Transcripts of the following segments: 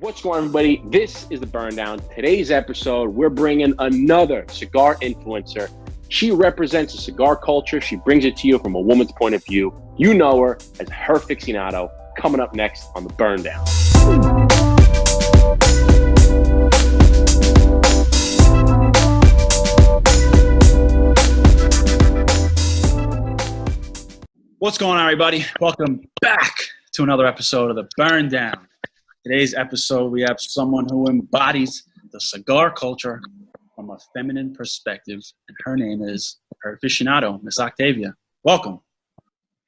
What's going on, everybody? This is the Burn Down. Today's episode, we're bringing another cigar influencer. She represents the cigar culture. She brings it to you from a woman's point of view. You know her as HERficionado. Coming up next on the Burn Down. What's going on, everybody? Welcome back to another episode of the Burn Down. Today's episode, we have someone who embodies the cigar culture from a feminine perspective, and her name is HERficionado, Miss Octavia. Welcome.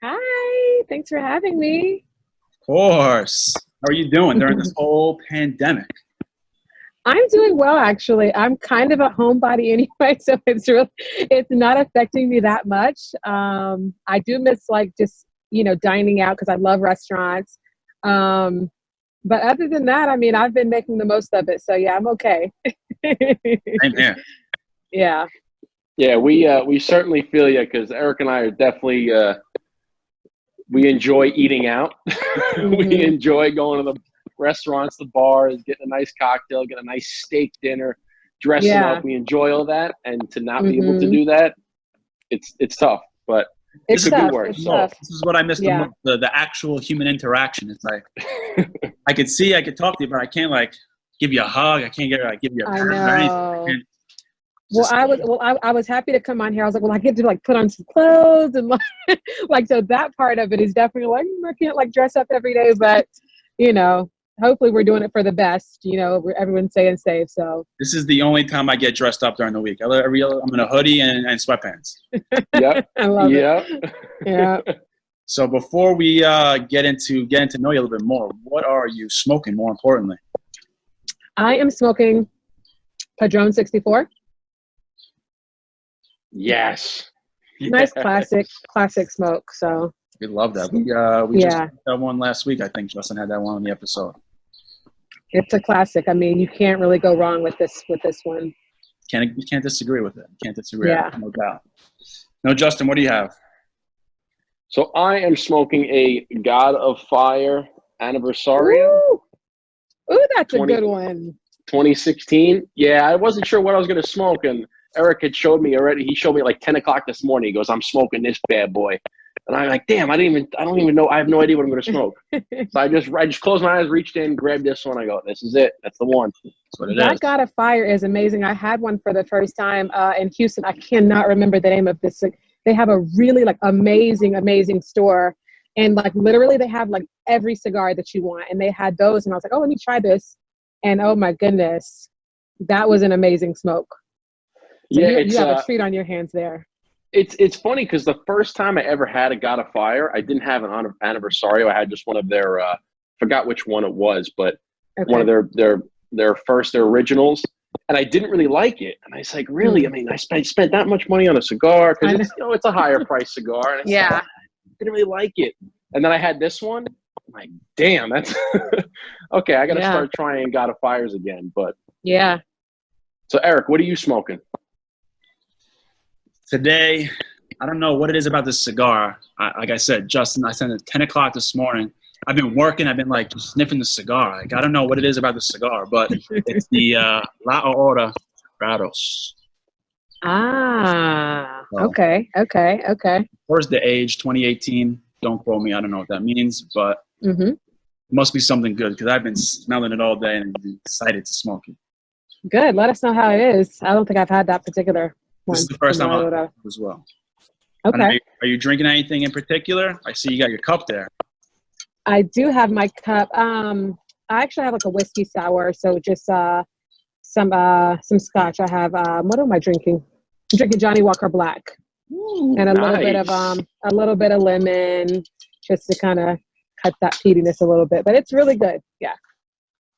Hi, thanks for having me. Of course. How are you doing during this whole pandemic? I'm doing well, actually. I'm kind of a homebody anyway, so it's not affecting me that much. I do miss just dining out because I love restaurants. But other than that, I mean, I've been making the most of it. So yeah, I'm okay. Same here. Yeah. Yeah, we certainly feel you because Eric and I are definitely, we enjoy eating out. Mm-hmm. We enjoy going to the restaurants, the bars, getting a nice cocktail, getting a nice steak dinner, dressing up. We enjoy all that, and to not be able to do that, it's tough. But it's it could tough. be worse. It's tough. This is what I miss the most, the actual human interaction. It's like I could talk to you, but I can't give you a hug. I can't give you a I purr or anything. I was happy to come on here. I was like, I get to put on some clothes and so that part of it is definitely I can't dress up every day, but hopefully we're doing it for the best. Everyone's staying safe. So this is the only time I get dressed up during the week. I'm in a hoodie and sweatpants. Yep. I love it. Yeah. So before we getting to know you a little bit more, what are you smoking? More importantly, I am smoking Padron 64. Yes. Nice classic smoke. So we love that. We just had that one last week. I think Justin had that one on the episode. It's a classic. I mean, you can't really go wrong with this one. You can't disagree with it. Can't disagree. Yeah. No doubt. No, Justin, what do you have? So I am smoking a God of Fire Aniversario. Ooh, that's a good one. 2016. Yeah, I wasn't sure what I was going to smoke, and Eric had showed me already. He showed me at 10 o'clock this morning. He goes, "I'm smoking this bad boy," and I'm like, "Damn, I don't even know. I have no idea what I'm going to smoke." So I just closed my eyes, reached in, grabbed this one. I go, "This is it. That's the one." That's what it is. That God of Fire is amazing. I had one for the first time in Houston. I cannot remember the name of this. They have a really amazing store, and literally they have every cigar that you want. And they had those, and I was like, "Oh, let me try this," and oh my goodness, that was an amazing smoke. So you have a treat on your hands there. It's funny because the first time I ever had a God of Fire, I didn't have an Aniversario. I had just one of their, forgot which one it was, but one of their originals, and I didn't really like it. And I was like, really? I mean, I spent that much money on a cigar because it's a higher price cigar. And I didn't really like it. And then I had this one. I'm like, damn, that's okay. I got to start trying God of Fires again. But yeah. So Eric, what are you smoking? Today, I don't know what it is about this cigar. Like I said, Justin, I sent it at 10 o'clock this morning. I've been working. I've been sniffing the cigar. I don't know what it is about the cigar, but it's the La Aurora Hors. Ah, okay. Where's the age? 2018. Don't quote me. I don't know what that means, but it must be something good because I've been smelling it all day and excited to smoke it. Good. Let us know how it is. I don't think I've had that particular one. This is the first time I've had it as well. Okay. Are you drinking anything in particular? I see you got your cup there. I do have my cup. I actually have a whiskey sour, so just some scotch. I have what am I drinking? I'm drinking Johnnie Walker Black. Ooh, and a little bit of lemon, just to kind of cut that peatiness a little bit. But it's really good. Yeah.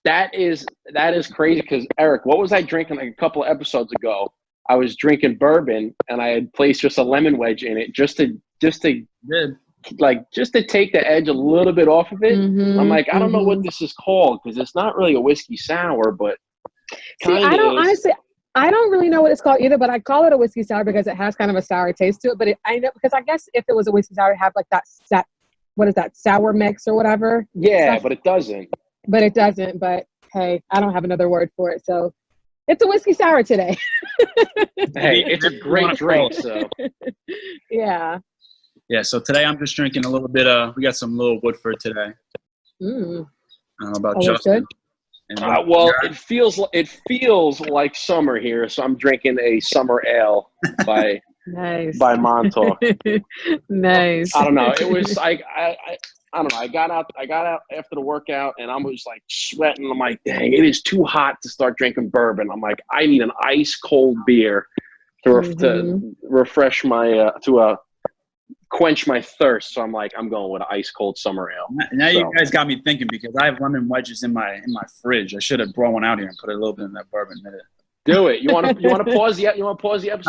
That is crazy because Eric, what was I drinking a couple of episodes ago? I was drinking bourbon and I had placed just a lemon wedge in it just to take the edge a little bit off of it. I'm like, I don't know what this is called because it's not really a whiskey sour, but I don't really know what it's called either, but I call it a whiskey sour because it has kind of a sour taste to it. But I know because I guess if it was a whiskey sour, it'd have what is that, sour mix or whatever? Yeah, but it doesn't. But it doesn't. But hey, I don't have another word for it. So it's a whiskey sour today. Hey, it's a great drink. So yeah. Yeah. So today I'm just drinking a little bit we got some little Woodford today. I don't know about Always Justin. good. And well, it feels like summer here, so I'm drinking a summer ale by Montauk. Nice. I don't know. It was I don't know. I got out after the workout and I was like sweating. I'm like, dang, it is too hot to start drinking bourbon. I'm like, I need an ice cold beer to refresh my quench my thirst. So I'm like, I'm going with an ice cold summer ale. Now you guys got me thinking, because I have lemon wedges in my fridge. I should have brought one out here and put a little bit in that bourbon in it. Do it. You want to pause the episode?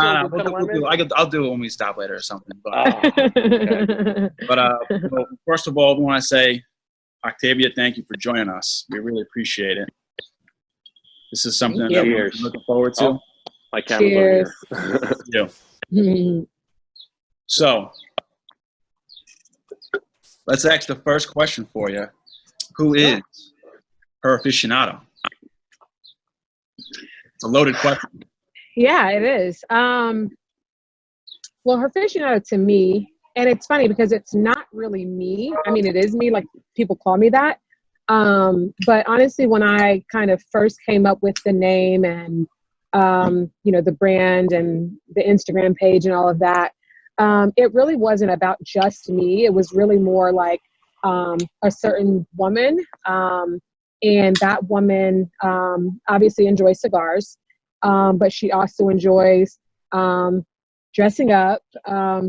No, I'll do it when we stop later or something. But, okay. Well, first of all, we want to say, Octavia, thank you for joining us. We really appreciate it. This is something that we're looking forward to. Oh, my camera's Cheers. Yeah. So, let's ask the first question for you. Who is HERficionado? It's a loaded question. Yeah, it is. Well, HERficionado to me, and it's funny because it's not really me. I mean, it is me, like people call me that. But honestly, when I kind of first came up with the name and, the brand and the Instagram page and all of that, it really wasn't about just me. It was really more like a certain woman. And that woman obviously enjoys cigars, but she also enjoys dressing up.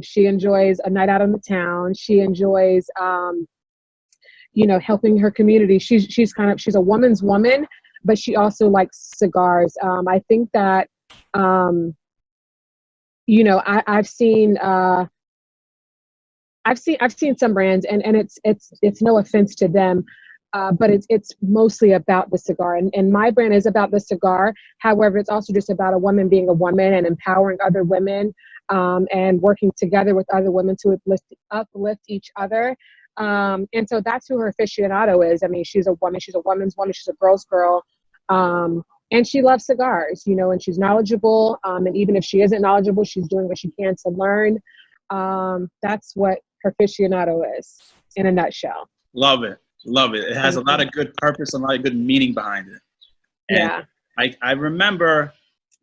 She enjoys a night out in the town. She enjoys, helping her community. She's a woman's woman, but she also likes cigars. I think that, I've seen some brands, and it's no offense to them. But it's mostly about the cigar, and my brand is about the cigar. However, it's also just about a woman being a woman and empowering other women, and working together with other women to uplift each other. And so that's who HERficionado is. I mean, she's a woman. She's a woman's woman. She's a girl's girl, and she loves cigars. And she's knowledgeable. And even if she isn't knowledgeable, she's doing what she can to learn. That's what HERficionado is in a nutshell. Love it. Love it. It has a lot of good purpose and a lot of good meaning behind it. And yeah. I remember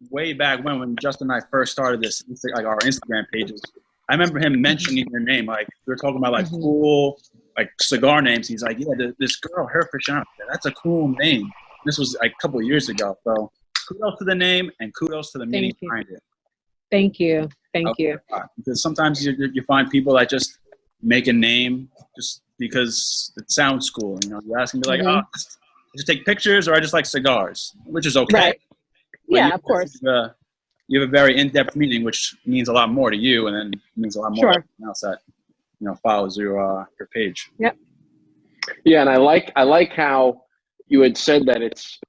way back when Justin and I first started this, like our Instagram pages, I remember him mentioning your name. Like, we were talking about like cool, like cigar names. He's like, yeah, this girl, HERficionado, that's a cool name. This was like a couple of years ago. So kudos to the name and kudos to the meaning behind it. Thank you. Thank you. Because sometimes you find people that just make a name just because it sounds cool. You ask them, be like, I just take pictures, or I just like cigars, which is okay. Right. Yeah, of course. You have a very in-depth meaning, which means a lot more to you, and then means a lot more to everyone else that follows your page. Yep. Yeah, and I like how you had said that it's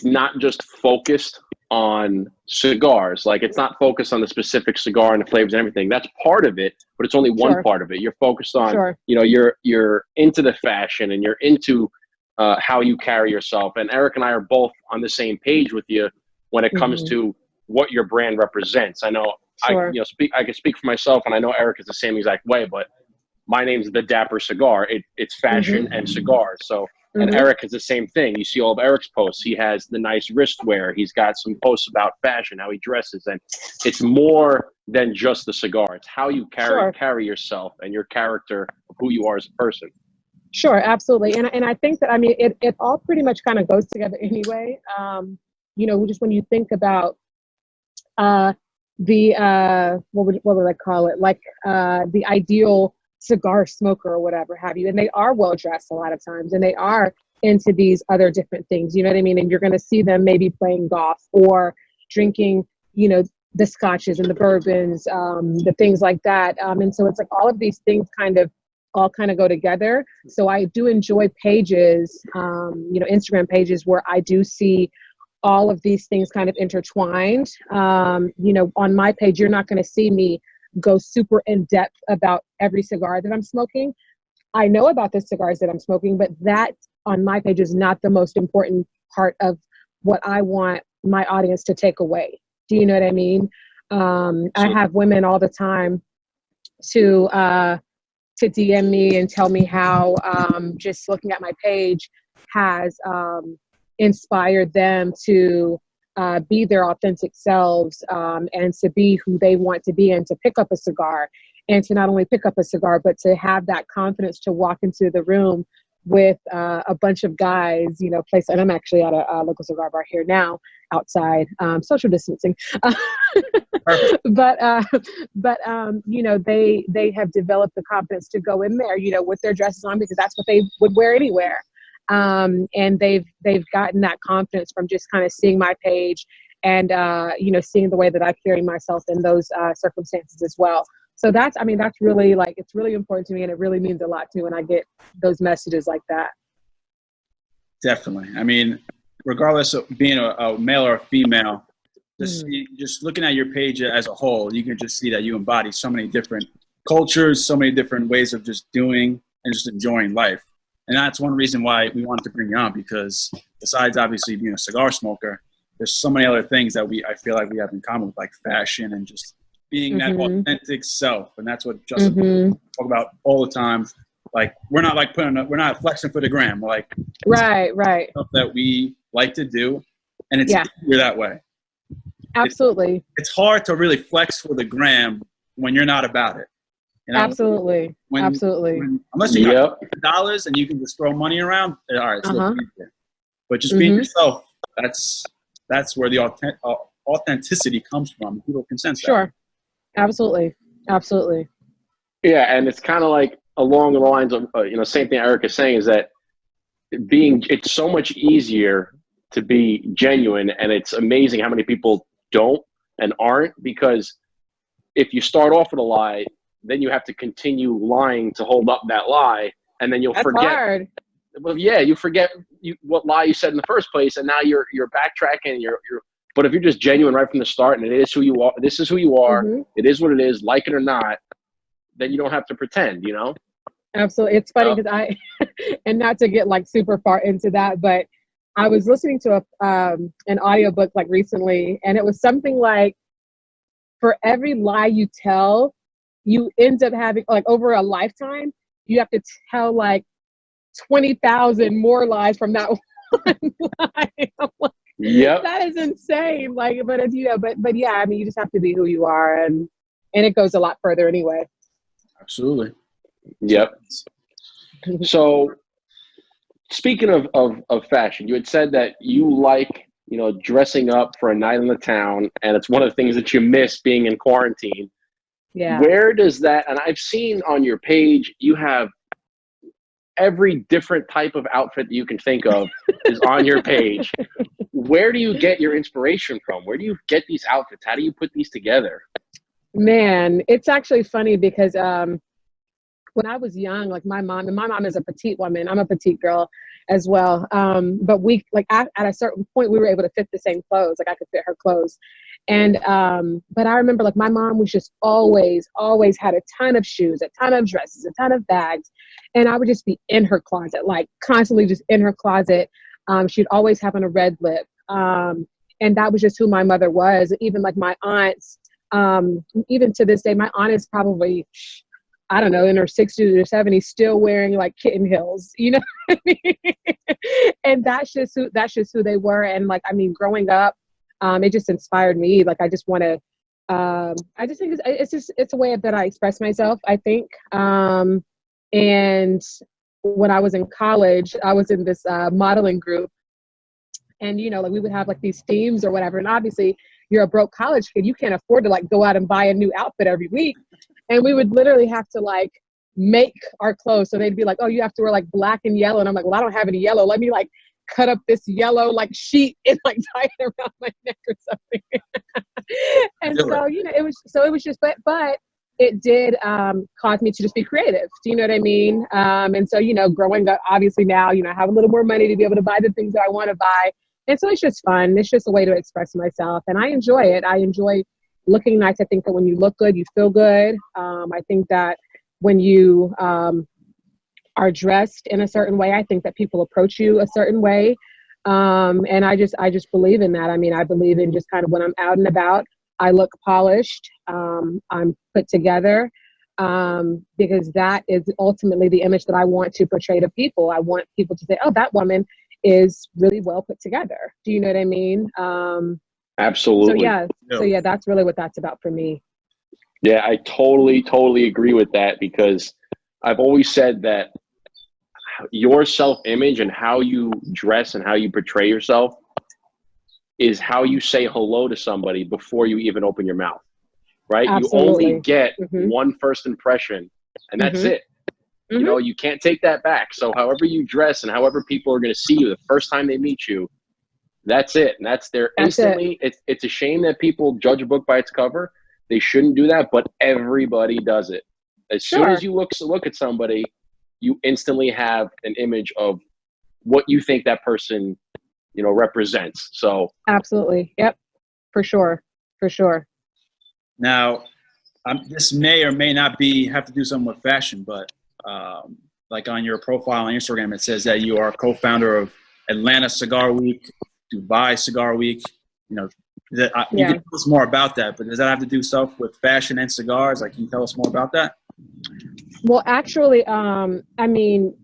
not just focused on cigars. Like, it's not focused on the specific cigar and the flavors and everything. That's part of it, but it's only one part of it. You're focused on, you're into the fashion, and you're into how you carry yourself. And Eric and I are both on the same page with you when it comes to what your brand represents. I know I can speak for myself, and I know Eric is the same exact way, but my name's The Dapper Cigar. It's fashion and cigars. So, and Eric is the same thing. You see all of Eric's posts. He has the nice wristwear. He's got some posts about fashion, how he dresses. And it's more than just the cigar. It's how you carry yourself and your character of who you are as a person. Sure, absolutely. And I think that, I mean, it all pretty much kind of goes together anyway. Just when you think about what would I call it? Like the ideal cigar smoker or whatever have you. And they are well dressed a lot of times, and they are into these other different things. You know what I mean? And you're going to see them maybe playing golf or drinking, the scotches and the bourbons, the things like that. And so it's like all of these things all go together. So I do enjoy pages, Instagram pages where I do see all of these things kind of intertwined. On my page, you're not going to see me go super in depth about every cigar that I'm smoking. I know about the cigars that I'm smoking, but that on my page is not the most important part of what I want my audience to take away. Do you know what I mean? I have women all the time to DM me and tell me how just looking at my page has inspired them to be their authentic selves and to be who they want to be and to pick up a cigar, and to not only pick up a cigar, but to have that confidence to walk into the room with a bunch of guys, you know, and I'm actually at a local cigar bar here now, outside, social distancing. But you know, they have developed the confidence to go in there, you know, with their dresses on, because that's what they would wear anywhere. And they've gotten that confidence from just kind of seeing my page and, you know, seeing the way that I carry myself in those circumstances as well. So that's really, like, it's really important to me, and it really means a lot too when I get those messages like that. Definitely. I mean, regardless of being a male or a female, just looking at your page as a whole, you can just see that you embody so many different cultures, so many different ways of just doing and just enjoying life. And that's one reason why we wanted to bring you on, because besides obviously being a cigar smoker, there's so many other things that I feel like we have in common, with like fashion and just being that authentic self. And that's what Justin talk about all the time. Like, we're not like we're not flexing for the gram. We're like, right. Stuff that we like to do, and it's easier that way. Absolutely. It's hard to really flex for the gram when you're not about it. You know? Absolutely. Unless you got dollars and you can just throw money around, all right, it's a little easier. But just being yourself, that's where the authenticity comes from. People can sense that. Sure. Absolutely. Yeah, and it's kind of like along the lines of, you know, same thing Eric is saying, is that it's so much easier to be genuine, and it's amazing how many people don't and aren't, because if you start off with a lie, then you have to continue lying to hold up that lie, and then That's forget. Hard. Well, yeah, you forget what lie you said in the first place, and now you're backtracking. But if you're just genuine right from the start, and it is who you are, this is who you are, it is what it is, like it or not, then you don't have to pretend, you know? Absolutely. It's funny because and not to get like super far into that, but I was listening to an audiobook like recently, and it was something like, for every lie you tell, you end up having, like, over a lifetime, you have to tell like 20,000 more lies from that one lie. I'm like, yep. That is insane. Like, but it's, you know, but yeah, I mean, you just have to be who you are, and it goes a lot further anyway. Absolutely. Yep. So, speaking of fashion, you had said that you like, you know, dressing up for a night in the town, and it's one of the things that you miss being in quarantine. Yeah. Where does that, and I've seen on your page, you have every different type of outfit that you can think of is on your page. Where do you get your inspiration from? Where do you get these outfits? How do you put these together? Man, it's actually funny because when I was young, like my mom is a petite woman. I'm a petite girl as well. But we, like, at a certain point, we were able to fit the same clothes. Like, I could fit her clothes. And, but I remember, like, my mom was just always had a ton of shoes, a ton of dresses, a ton of bags. And I would just be in her closet, like constantly just in her closet. She'd always have on a red lip. And that was just who my mother was. Even like my aunts, even to this day, my aunt is probably, I don't know, in her 60s or 70s, still wearing like kitten heels, you know what I mean? And that's just who they were. And like, I mean, growing up, it just inspired me. Like, I just want to, I just think it's a way that I express myself, I think. And when I was in college, I was in this modeling group, and, you know, like, we would have like these themes or whatever. And obviously you're a broke college kid. You can't afford to like go out and buy a new outfit every week. And we would literally have to like make our clothes. So they'd be like, oh, you have to wear like black and yellow. And I'm like, well, I don't have any yellow. Let me like cut up this yellow like sheet and like tie it around my neck or something. And so, you know, it was just, but it did cause me to just be creative. Do you know what I mean? And so, you know, growing up, obviously now, you know, I have a little more money to be able to buy the things that I want to buy. And so it's just fun. It's just a way to express myself. And I enjoy it. I enjoy looking nice. I think that when you look good, you feel good. I think that when you are dressed in a certain way. I think that people approach you a certain way. And I just believe in that. I mean, I believe in just kind of when I'm out and about, I look polished. I'm put together, because that is ultimately the image that I want to portray to people. I want people to say, oh, that woman is really well put together. Do you know what I mean? Absolutely. So yeah, that's really what that's about for me. Yeah, I totally agree with that, because I've always said that your self-image and how you dress and how you portray yourself is how you say hello to somebody before you even open your mouth, right? Absolutely. You only get one first impression, and that's it. You know, you can't take that back. So however you dress and however people are going to see you the first time they meet you, that's it. And that's their instantly. It's a shame that people judge a book by its cover. They shouldn't do that, but everybody does it. As soon as you look at somebody, you instantly have an image of what you think that person, you know, represents. So absolutely. Yep. For sure. Now, this may or may not have to do something with fashion, but like on your profile on Instagram, it says that you are co-founder of Atlanta Cigar Week, Dubai Cigar Week. You know, you can tell us more about that, but does that have to do stuff with fashion and cigars? Like, can you tell us more about that? Well, actually, I mean,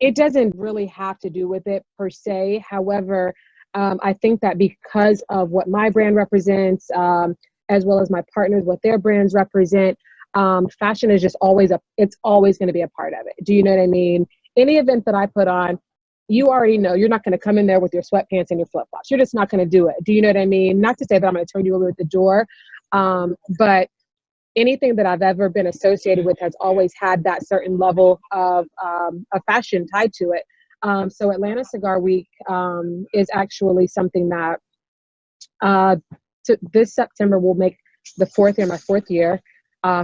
it doesn't really have to do with it per se. However, I think that because of what my brand represents, as well as my partners, what their brands represent, fashion is just it's always going to be a part of it. Do you know what I mean? Any event that I put on, you already know you're not going to come in there with your sweatpants and your flip-flops. You're just not going to do it. Do you know what I mean? Not to say that I'm going to turn you over at the door, but anything that I've ever been associated with has always had that certain level of a fashion tied to it. So Atlanta Cigar Week is actually something that this September will make my fourth year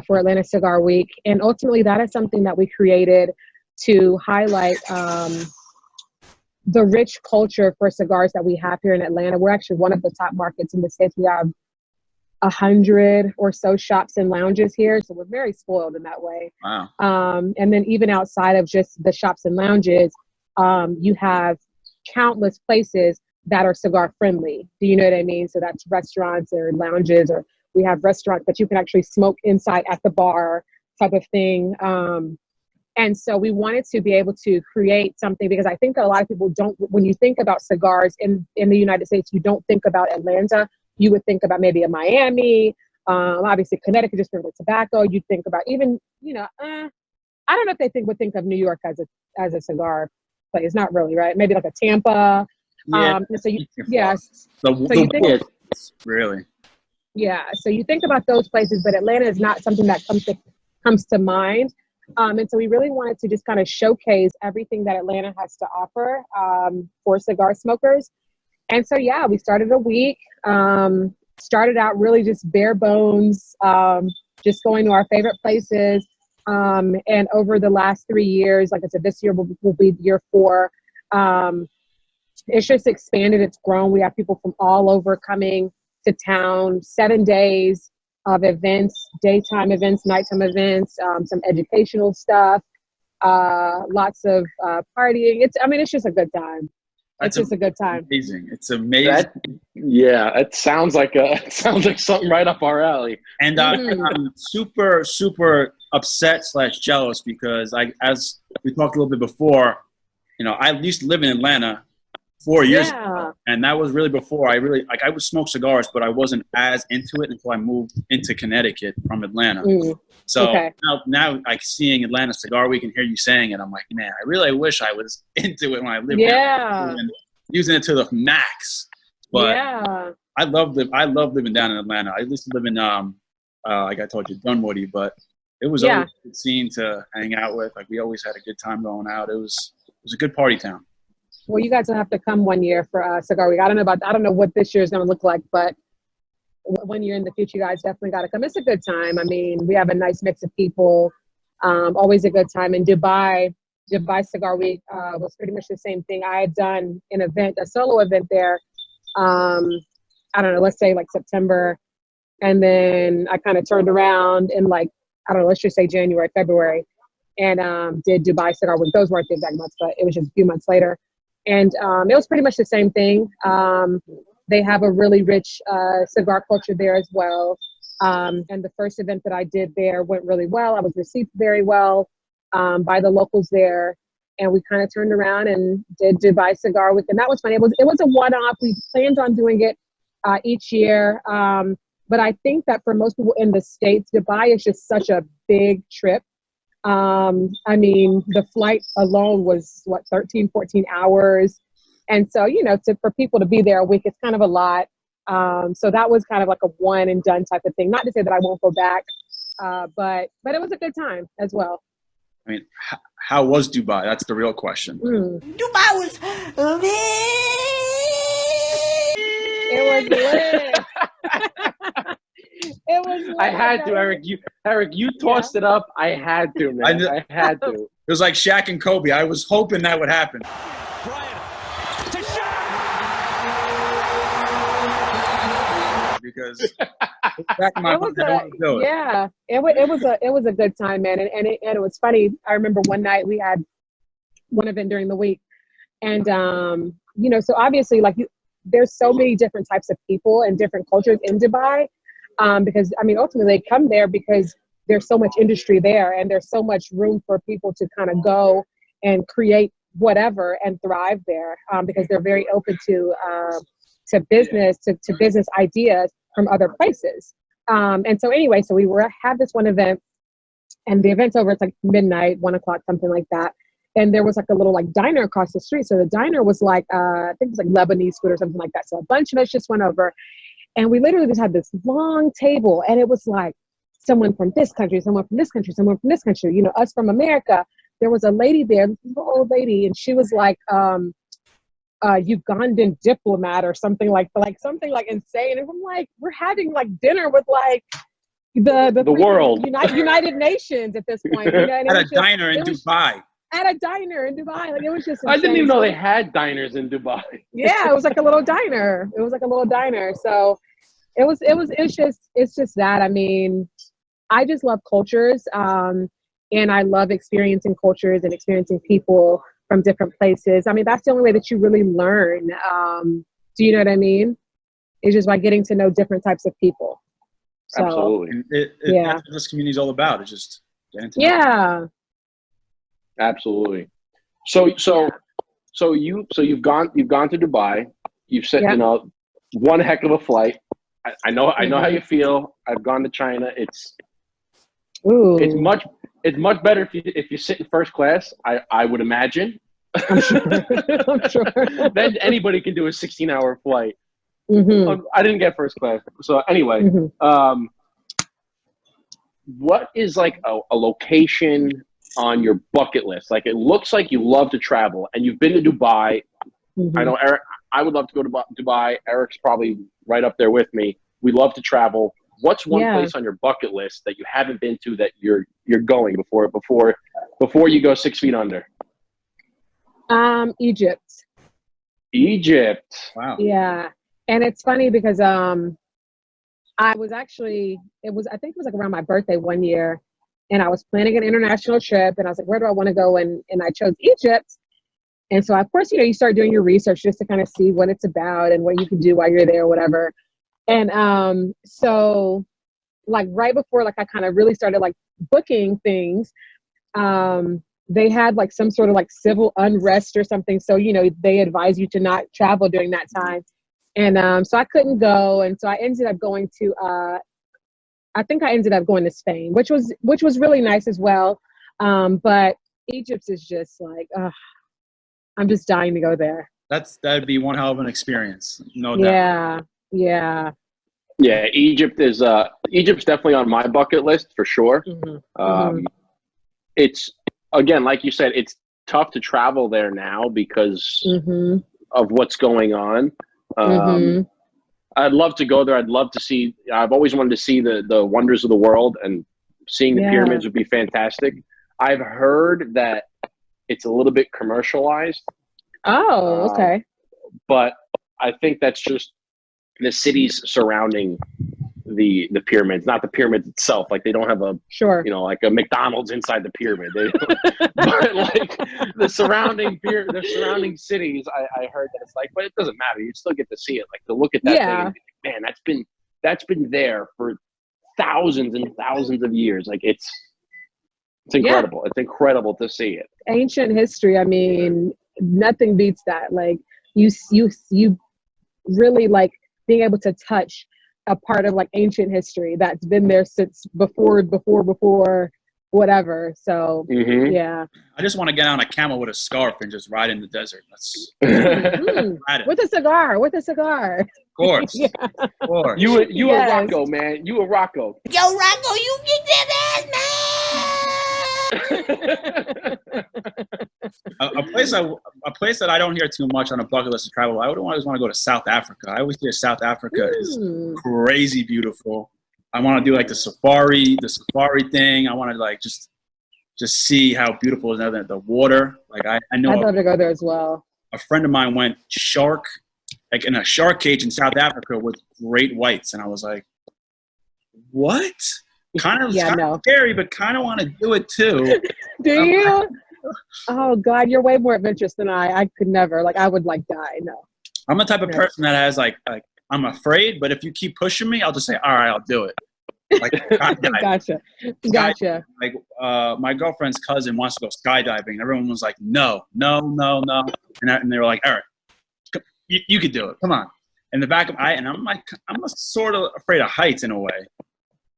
for Atlanta Cigar Week. And ultimately that is something that we created to highlight the rich culture for cigars that we have here in Atlanta. We're actually one of the top markets in the States. We have 100 or so shops and lounges here. So we're very spoiled in that way. Wow. And then even outside of just the shops and lounges, you have countless places that are cigar friendly. Do you know what I mean? So that's restaurants or lounges, or we have restaurants that you can actually smoke inside at the bar type of thing. And so we wanted to be able to create something, because I think that a lot of people don't, when you think about cigars in the United States, you don't think about Atlanta. You would think about maybe a Miami, obviously Connecticut, just for the tobacco. You'd think about even, I don't know if they would think of New York as a cigar place. Not really, right? Maybe like a Tampa. Yeah. So you think about those places, but Atlanta is not something that comes to mind. And so we really wanted to just kind of showcase everything that Atlanta has to offer for cigar smokers. And so, we started a week, started out really just bare bones, just going to our favorite places. And over the last 3 years, like I said, this year will be year 4. It's just expanded. It's grown. We have people from all over coming to town, 7 days of events, daytime events, nighttime events, some educational stuff, lots of partying. It's just a good time. It's just a good time. Amazing. It's amazing. It sounds like something right up our alley. And I'm super, super upset / jealous because as we talked a little bit before, I used to live in Atlanta 4 years ago, and that was really before I would smoke cigars, but I wasn't as into it until I moved into Connecticut from Atlanta. So now like seeing Atlanta Cigar Week and hear you saying it, I'm like, man, I really wish I was into it when I lived there, using it to the max. But I love living down in Atlanta. I used to live in like I told you, Dunwoody, but it was always a good scene to hang out with. Like we always had a good time going out. It was a good party town. Well, you guys will have to come one year for Cigar Week. I don't know what this year is going to look like, but one year in the future, you guys definitely got to come. It's a good time. I mean, we have a nice mix of people. Always a good time. In Dubai Cigar Week was pretty much the same thing. I had done a solo event there. I don't know, let's say like September, and then I kind of turned around in let's just say January, February. and did Dubai Cigar Week. Those weren't the exact months, but it was just a few months later. And it was pretty much the same thing. They have a really rich cigar culture there as well. And the first event that I did there went really well. I was received very well by the locals there. And we kind of turned around and did Dubai Cigar Week. And that was fun. It was a one-off. We planned on doing it each year. But I think that for most people in the States, Dubai is just such a big trip. I mean, the flight alone was, 13, 14 hours. And so, for people to be there a week, it's kind of a lot. So that was kind of like a one and done type of thing. Not to say that I won't go back, but it was a good time as well. I mean, how was Dubai? That's the real question. Dubai was lit. It was lit. It was lit. I had to, Eric. You tossed it up. I had to, man. I had to. It was like Shaq and Kobe. I was hoping that would happen. Because back in my mind, I don't do it. Yeah, it was a good time, man, and it was funny. I remember one night we had one event during the week, and so obviously, like, there's so many different types of people and different cultures in Dubai, because I mean, ultimately they come there because there's so much industry there, and there's so much room for people to kind of go and create whatever and thrive there, because they're very open to business, to business ideas from other places. And so anyway, so we had this one event, and the event's over. It's like midnight, 1 o'clock, something like that. And there was like a little like diner across the street. So the diner was like, I think it was like Lebanese food or something like that. So a bunch of us just went over, and we literally just had this long table, and it was like someone from this country, someone from this country, someone from this country, us from America. There was a lady there, this little old lady, and she was like, Ugandan diplomat or something like insane. And I'm like, we're having like dinner with like the world, United Nations at this point. At a diner in Dubai. At a diner in Dubai, like it was just insane. I didn't even know they had diners in Dubai. Yeah, it was like a little diner. So it's just that. I mean, I just love cultures, and I love experiencing cultures and experiencing people from different places. I mean, that's the only way that you really learn. Do you know what I mean? It's just by getting to know different types of people. So, absolutely. That's what this community is all about. It's just getting to know. Yeah. Absolutely. So you've gone to Dubai. You've said, one heck of a flight. I know how you feel. I've gone to China. It's much better if you sit in first class. I would imagine. I'm sure. Then anybody can do a 16-hour flight. Mm-hmm. I didn't get first class. So anyway, what is like a location on your bucket list? Like, it looks like you love to travel, and you've been to Dubai. Mm-hmm. I know Eric. I would love to go to Dubai. Eric's probably right up there with me. We love to travel. What's one place on your bucket list that you haven't been to that you're going before you go 6 feet under? Egypt. Wow. Yeah. And it's funny because I was actually, I think it was like around my birthday one year, and I was planning an international trip, and I was like, where do I want to go? And I chose Egypt. And so, of course, you start doing your research just to kind of see what it's about and what you can do while you're there or whatever. And so, like, right before, like, I kind of really started, like, booking things, they had, like, some sort of, like, civil unrest or something. So, they advise you to not travel during that time. And so I couldn't go. And so I ended up going to, I think I ended up going to Spain, which was really nice as well. But Egypt is just like, I'm just dying to go there. That'd be one hell of an experience, no doubt. Yeah. Egypt's definitely on my bucket list for sure. Mm-hmm. It's, again, like you said, it's tough to travel there now because of what's going on. I'd love to go there. I'd love to see. I've always wanted to see the wonders of the world, and seeing the pyramids would be fantastic. I've heard that it's a little bit commercialized. Oh, okay. But I think that's just the cities surrounding the pyramids, not the pyramids itself. Like they don't have a Sure. like a McDonald's inside the pyramid. But like the surrounding cities, I heard that it's like, but it doesn't matter. You still get to see it. Like to look at that thing and be like, man, that's been there for thousands and thousands of years. Like it's incredible. Yeah. It's incredible to see it. Ancient history. I mean, nothing beats that. Like you really like being able to touch a part of like ancient history that's been there since before whatever. So yeah. I just want to get on a camel with a scarf and just ride in the desert. That's with a cigar. Of course. Yeah. Of course. You were Rocco, man. You were Rocco. Yo, Rocco, you get that ass, man. A place that I don't hear too much on a bucket list of travel. I would always want to go to South Africa. I always hear South Africa is crazy beautiful. I want to do like the safari thing. I want to like just see how beautiful it is. The water. Like I know. I'd love to go there as well. A friend of mine went like in a shark cage in South Africa with great whites, and I was like, what? Kind of scary, but kind of want to do it too. Do you? Oh God, you're way more adventurous than I. I could never. Like I would like die. No. I'm the type of person that has like I'm afraid, but if you keep pushing me, I'll just say, all right, I'll do it. Like Gotcha. Like my girlfriend's cousin wants to go skydiving. Everyone was like, no. And they were like, Eric, you could do it. Come on. In the back of I'm sort of afraid of heights in a way.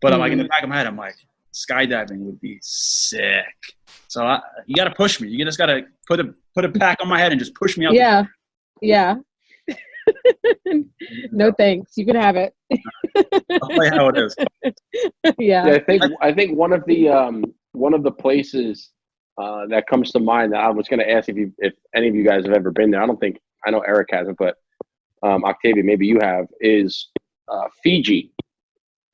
But I'm like, in the back of my head, I'm like, skydiving would be sick. So you got to push me. You just got to put a pack on my head and just push me out. Yeah. No thanks. You can have it. I'll play how it is. Yeah. I think one of the places that comes to mind that I was going to ask if any of you guys have ever been there. I know Eric hasn't, but Octavia, maybe you have, is Fiji.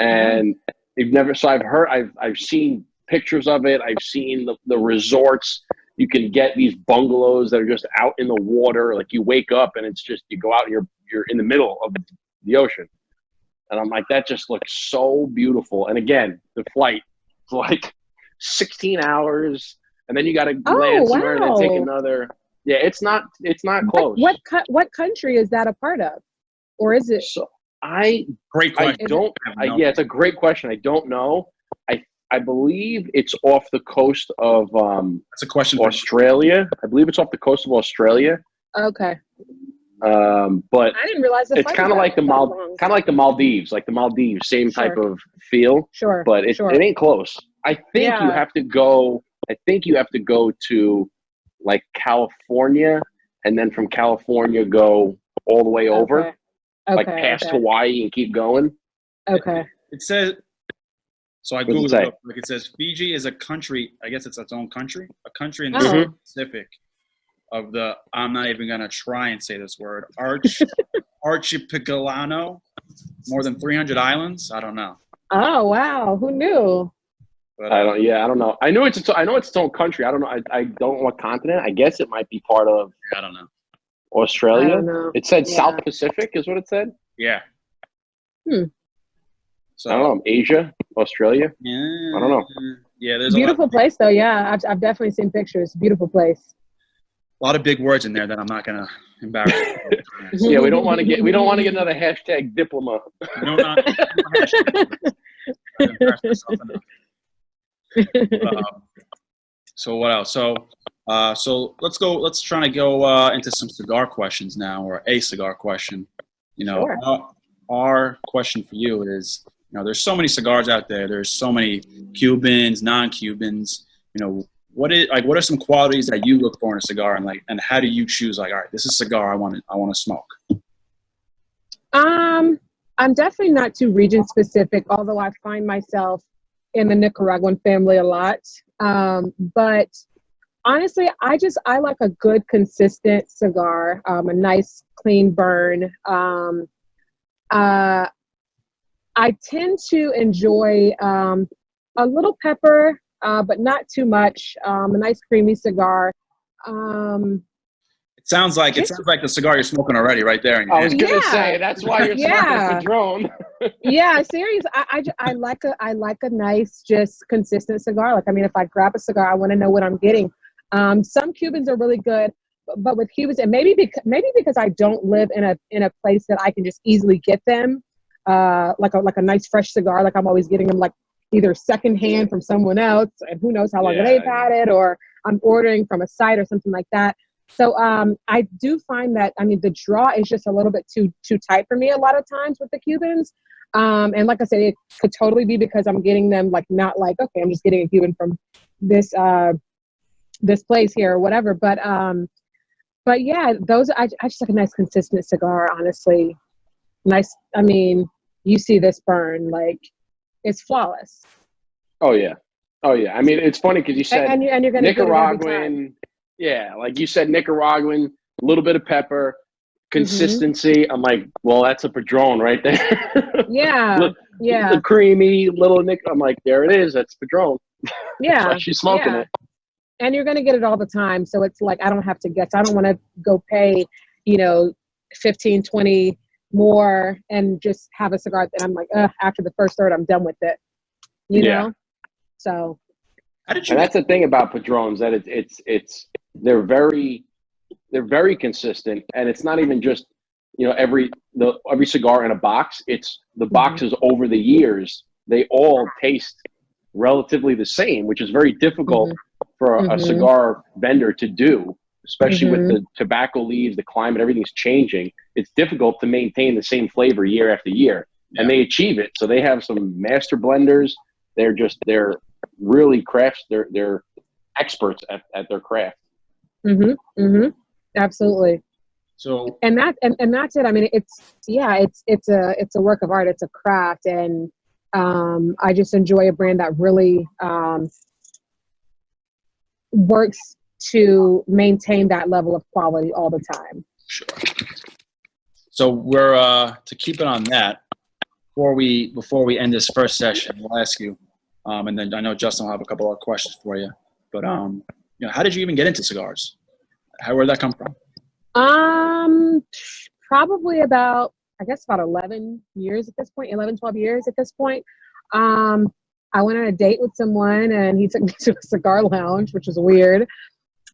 And you've never. So I've seen pictures of it. I've seen the resorts. You can get these bungalows that are just out in the water. Like you wake up and it's just, you go out and you're in the middle of the ocean. And I'm like, that just looks so beautiful. And again, the flight is like 16 hours, and then you got to land somewhere and then take another. Yeah, it's not close. What country is that a part of, or is it? So great question. It's a great question. I don't know. I believe it's off the coast of that's a question Australia. I believe it's off the coast of Australia. Okay. But I didn't realize it's kind of like the Maldives, same type of feel. Sure. But it ain't close. I think you have to go. I think you have to go to like California, and then from California go all the way over, like past Hawaii and keep going. Okay. It says. So I googled it. Like it says Fiji is a country. I guess it's its own country. A country in the Pacific of the. I'm not even gonna try and say this word. Archipelago. More than 300 islands. I don't know. Oh wow! Who knew? But, I don't know. I know it's its own country. I don't know. I don't know what continent. I guess it might be part of. I don't know. Australia. I don't know. It said South Pacific is what it said. Yeah. So, I don't know. Asia, Australia. Yeah. I don't know. Yeah, there's beautiful place though. Yeah, I've definitely seen pictures. Beautiful place. A lot of big words in there that I'm not gonna embarrass. Yeah, we don't want to get another hashtag diploma. So what else? So let's try to go into some cigar questions now, or a cigar question. Sure. Our question for you is, there's so many cigars out there. There's so many Cubans, non-Cubans. What are some qualities that you look for in a cigar, and how do you choose? Like, all right, this is a cigar I want to smoke. I'm definitely not too region specific, although I find myself in the Nicaraguan family a lot. But honestly, I like a good, consistent cigar, a nice, clean burn. I tend to enjoy a little pepper, but not too much. A nice creamy cigar. It Sounds like the cigar you're smoking already, right there. In your I was hand. gonna say that's why you're smoking a Padron. Yeah, serious. I like a nice, just consistent cigar. Like, I mean, if I grab a cigar, I want to know what I'm getting. Some Cubans are really good, but with Cubans, and maybe because I don't live in a place that I can just easily get them, like a nice fresh cigar. Like, I'm always getting them like either secondhand from someone else, and who knows how long they've had it, or I'm ordering from a site or something like that. So I do find that, I mean, the draw is just a little bit too tight for me a lot of times with the Cubans. And like I said, it could totally be because I'm getting them like, not like, okay, I'm just getting a Cuban from this place here or whatever. But yeah, I just like a nice consistent cigar, honestly. Nice. I mean, you see this burn, like, it's flawless. Oh yeah. I mean, it's funny because you said and you're gonna Nicaraguan. Yeah, like you said, Nicaraguan, a little bit of pepper, consistency. I'm like, well, that's a Padron right there. Yeah, The creamy little Nick. I'm like, there it is. That's Padron. Yeah, she's smoking it. And you're gonna get it all the time, so it's like I don't have to guess. I don't want to go pay, 15, 20 more and just have a cigar that I'm like, after the first third, I'm done with it. You know. So. And that's the thing about Padrons, that they're very consistent, and it's not even just every cigar in a box. It's the boxes over the years, they all taste relatively the same, which is very difficult for a cigar vendor to do, especially with the tobacco leaves, the climate, everything's changing. It's difficult to maintain the same flavor year after year, and they achieve it. So they have some master blenders. They're really crafts. They're experts at their craft. Absolutely. So and that's it. I mean, it's a work of art. It's a craft, and I just enjoy a brand that really works to maintain that level of quality all the time. Sure. So we're to keep it on that. Before we end this first session, we'll ask you. And then I know Justin will have a couple of questions for you. But how did you even get into cigars? Where did that come from? Probably about 11 years at this point, 11, 12 years at this point. I went on a date with someone, and he took me to a cigar lounge, which was weird.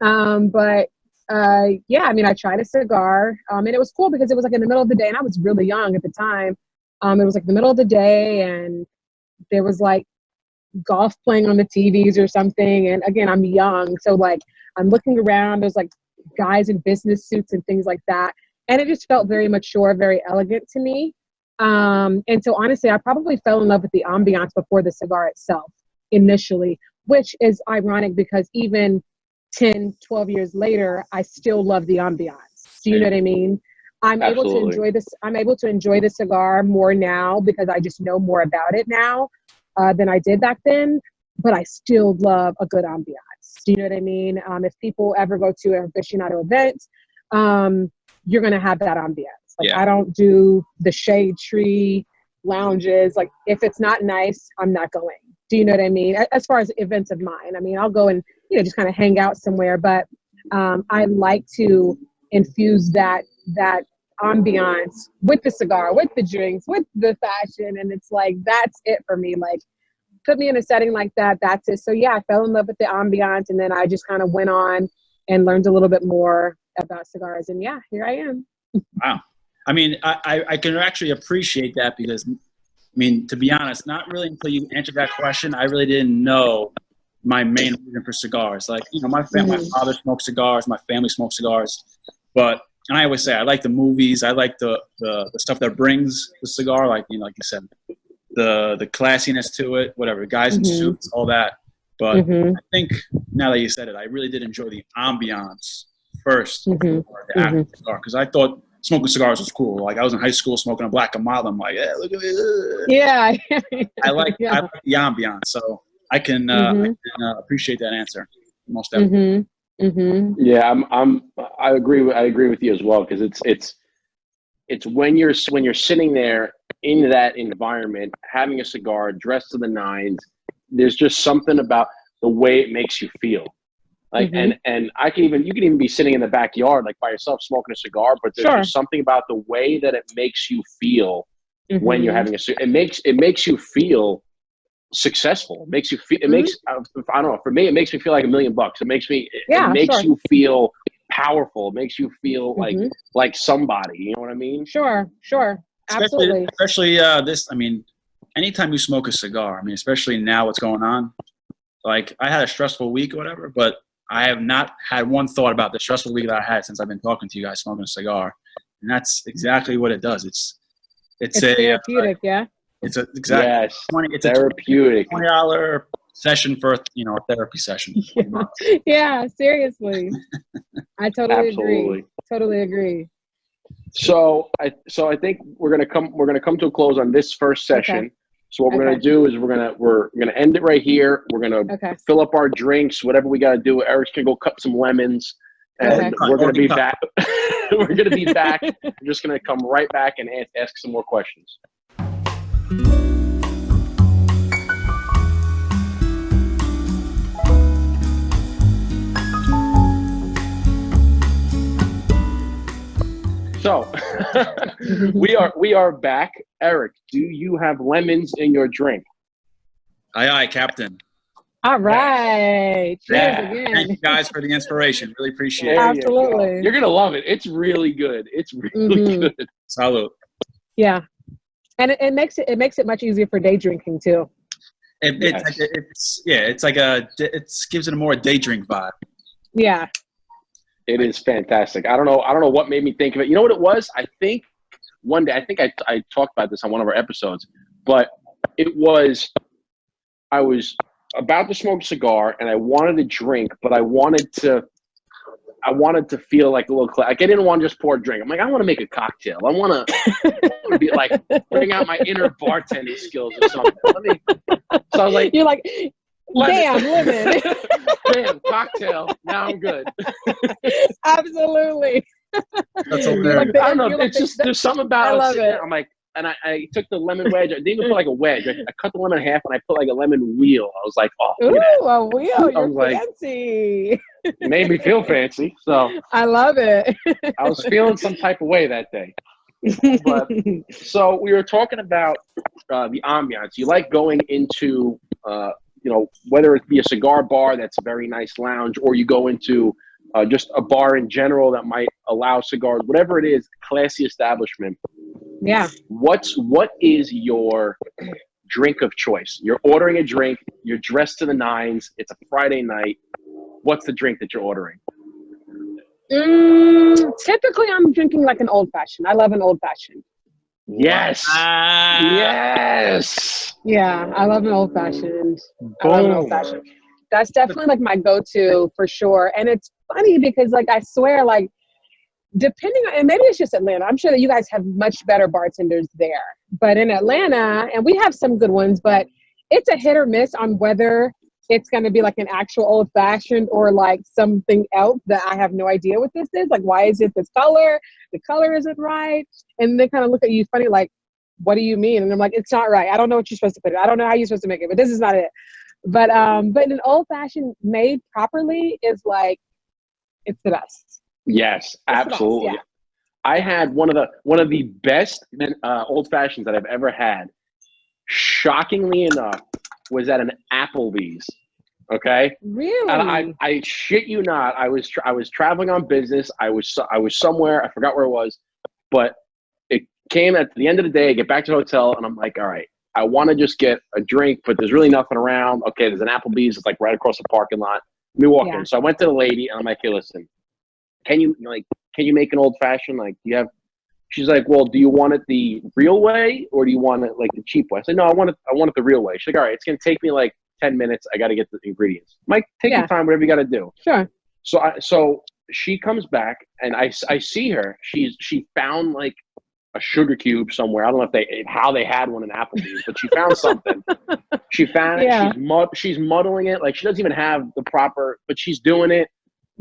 But I mean, I tried a cigar, and it was cool because it was like in the middle of the day, and I was really young at the time. It was like the middle of the day, and there was like golf playing on the TVs or something. And again, I'm young, so like I'm looking around, there's like guys in business suits and things like that, and it just felt very mature, very elegant to me. And so honestly, I probably fell in love with the ambiance before the cigar itself initially, which is ironic because even 10, 12 years later, I still love the ambiance. Do you know what I mean? I'm able to enjoy the cigar more now because I just know more about it now than I did back then, but I still love a good ambiance. Do you know what I mean? If people ever go to an HERficionado event, you're going to have that ambiance. Like, I don't do the shade tree lounges. Like, if it's not nice, I'm not going. Do you know what I mean? As far as events of mine, I mean, I'll go and, just kind of hang out somewhere, but I like to infuse that ambiance with the cigar, with the drinks, with the fashion. And it's like, that's it for me. Like, put me in a setting like that, that's it. So yeah, I fell in love with the ambiance, and then I just kind of went on and learned a little bit more about cigars, and yeah, here I am. Wow. I mean, I can actually appreciate that because, I mean, to be honest, not really until you answered that question, I really didn't know my main reason for cigars. Like, my father smoked cigars, my family smoked cigars, and I always say I like the movies, I like the stuff that brings the cigar, like like you said, the classiness to it, whatever, guys in suits, all that. But I think now that you said it, I really did enjoy the ambiance first before the actual cigar, because I thought smoking cigars was cool. Like, I was in high school smoking a Black and Mild. I'm like, yeah, look at me. Yeah. I like the ambiance, so I can appreciate that answer most definitely. Yeah, I agree with you as well, because it's when you're sitting there in that environment, having a cigar, dressed to the nines. There's just something about the way it makes you feel. Like, and you can even be sitting in the backyard, like by yourself, smoking a cigar. But there's just something about the way that it makes you feel when you're having it makes you feel successful. It makes you feel. It makes I don't know. For me, it makes me feel like $1 million. It makes me. It makes you feel powerful. It makes you feel like somebody. You know what I mean? Sure. Absolutely. Especially this. I mean, anytime you smoke a cigar. I mean, especially now, what's going on? Like, I had a stressful week or whatever, but I have not had one thought about the stressful week that I had since I've been talking to you guys smoking a cigar, and that's exactly what it does. It's a therapeutic, It's it's therapeutic. a $20 session for a therapy session. Yeah, seriously. I totally agree. So I think we're gonna come to a close on this first session. Okay. So what we're gonna do is we're gonna end it right here. We're gonna fill up our drinks, whatever we gotta do. Eric's gonna go cut some lemons, and we're gonna be back. We're gonna be back. We're just gonna come right back and ask some more questions. So we are back. Eric, do you have lemons in your drink? Aye, Captain. All right. Cheers again. Thank you guys for the inspiration. Really appreciate it. Absolutely. You're gonna love it. It's really good. It's really good. Salud. Yeah, and it makes it much easier for day drinking too. It gives it a more day drink vibe. Yeah. It is fantastic. I don't know what made me think of it. You know what it was? I think one day, I talked about this on one of our episodes, but I was about to smoke a cigar and I wanted to drink, but I wanted to feel like a little, like I didn't want to just pour a drink. I'm like, I want to make a cocktail. I want to be like, bring out my inner bartending skills or something. So I was like, you're like, damn, lemon. Damn, cocktail. Now I'm good. Absolutely. That's hilarious. I don't know. It's just, there's something about it. I love it. I'm like, and I took the lemon wedge. I didn't even put like a wedge. I cut the lemon in half and I put like a lemon wheel. I was like, oh, ooh, a wheel. You're fancy. It made me feel fancy. So I love it. I was feeling some type of way that day. But so we were talking about the ambiance. You like going into whether it be a cigar bar that's a very nice lounge, or you go into just a bar in general that might allow cigars, whatever it is, classy establishment. Yeah. What is your drink of choice? You're ordering a drink, you're dressed to the nines, it's a Friday night. What's the drink that you're ordering? Typically, I'm drinking like an old fashioned. I love an old fashioned. Yes. Yes. Yeah, I love an old fashioned. That's definitely like my go-to for sure. And it's funny because like I swear, like depending on, and maybe it's just Atlanta. I'm sure that you guys have much better bartenders there. But in Atlanta, and we have some good ones, but it's a hit or miss on whether it's going to be like an actual old fashioned or like something else that I have no idea what this is. Like, why is it this color? The color isn't right. And they kind of look at you funny, like, what do you mean? And I'm like, it's not right. I don't know what you're supposed to put it. I don't know how you're supposed to make it, but this is not it. But an old fashioned made properly is like, it's the best. Yes, absolutely. Yeah. I had one of the best old fashions that I've ever had. Shockingly enough, was at an Applebee's. Okay. Really? And I shit you not. I was traveling on business. I was somewhere. I forgot where it was, but it came at the end of the day. I get back to the hotel and I'm like, all right, I want to just get a drink, but there's really nothing around. Okay, there's an Applebee's. It's like right across the parking lot. Let me walk in. So I went to the lady and I'm like, hey, listen, can you make an old fashioned? Like, do you have? She's like, well, do you want it the real way or do you want it like the cheap way? I said, no, I want it the real way. She's like, all right, it's going to take me like 10 minutes. I got to get the ingredients. I'm like, take your time, whatever you got to do. Sure. So she comes back and I see her. She found like a sugar cube somewhere. I don't know how they had one in Applebee's, but she found something. She found it. She's muddling it. Like she doesn't even have the proper, but she's doing it.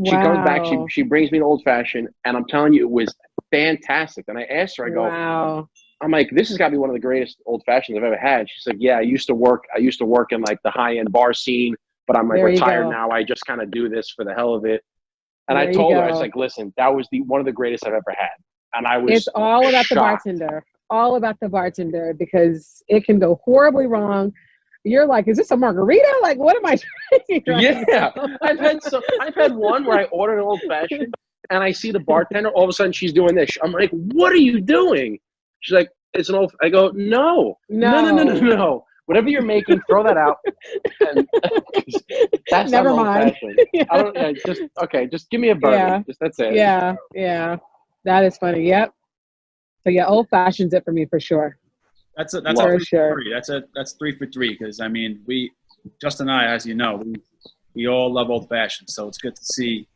She comes back. She brings me an old fashioned, and I'm telling you, it was fantastic. And I asked her, I go, wow. I'm like, this has got to be one of the greatest old fashions I've ever had. She's like, yeah, I used to work in like the high end bar scene. but I'm like There you retired go. now. I just kind of do this for the hell of it. And There I you told her, I go. was like, listen, that was one of the greatest I've ever had. And I was It's all about the shocked. bartender. All about the bartender, because it can go horribly wrong. You're like, is this a margarita? Like, what am I drinking right Yeah, now? I've had one where I ordered an old fashioned, and I see the bartender. All of a sudden, she's doing this. I'm like, "What are you doing?" She's like, "It's an old." I go, "No, no. Whatever you're making, throw that out." And that's Never not mind. old fashioned. I don't. Yeah, just give me a bourbon. Yeah. Just that's it. Yeah. That is funny. Yep. So yeah, old fashioned's it for me for sure. That's For 3 sure. for 3. That's 3 for 3, because I mean, Justin and I, as you know, we all love old fashioned, so it's good to see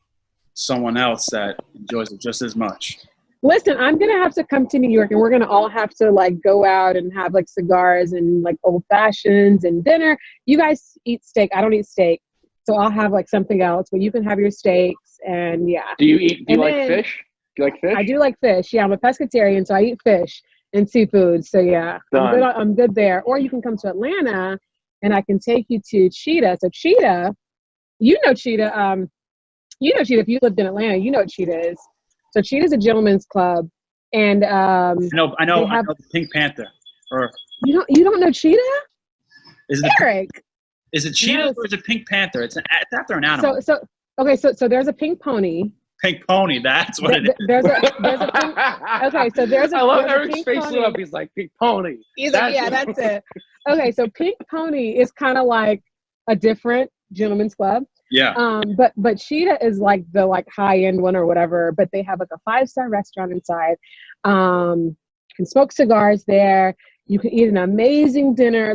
someone else that enjoys it just as much. Listen, I'm gonna have to come to New York, and we're gonna all have to like go out and have like cigars and like old fashions and dinner. You guys eat steak. I don't eat steak, so I'll have like something else. But you can have your steaks, and yeah. Do you like then, fish? Do you like fish? I do like fish. Yeah, I'm a pescatarian, so I eat fish and seafood. So yeah, I'm good there. Or you can come to Atlanta, and I can take you to Cheetah. So Cheetah, you know Cheetah. If you lived in Atlanta, you know what Cheetah is. So Cheetah's a gentleman's club, and I know the Pink Panther. Or you don't know Cheetah? Is it Eric? Is it Cheetah or is it Pink Panther? It's after an animal. So there's a pink pony. Pink pony. That's what it is. There's a pink. Okay, so there's a. I love there's a Eric's pink face pony. lit up. He's like, pink pony. He's like, yeah, that's it. Okay, so Pink Pony is kind of like a different gentleman's club. Yeah. But Cheetah is like the high end one or whatever. But they have like a 5-star restaurant inside. You can smoke cigars there. You can eat an amazing dinner.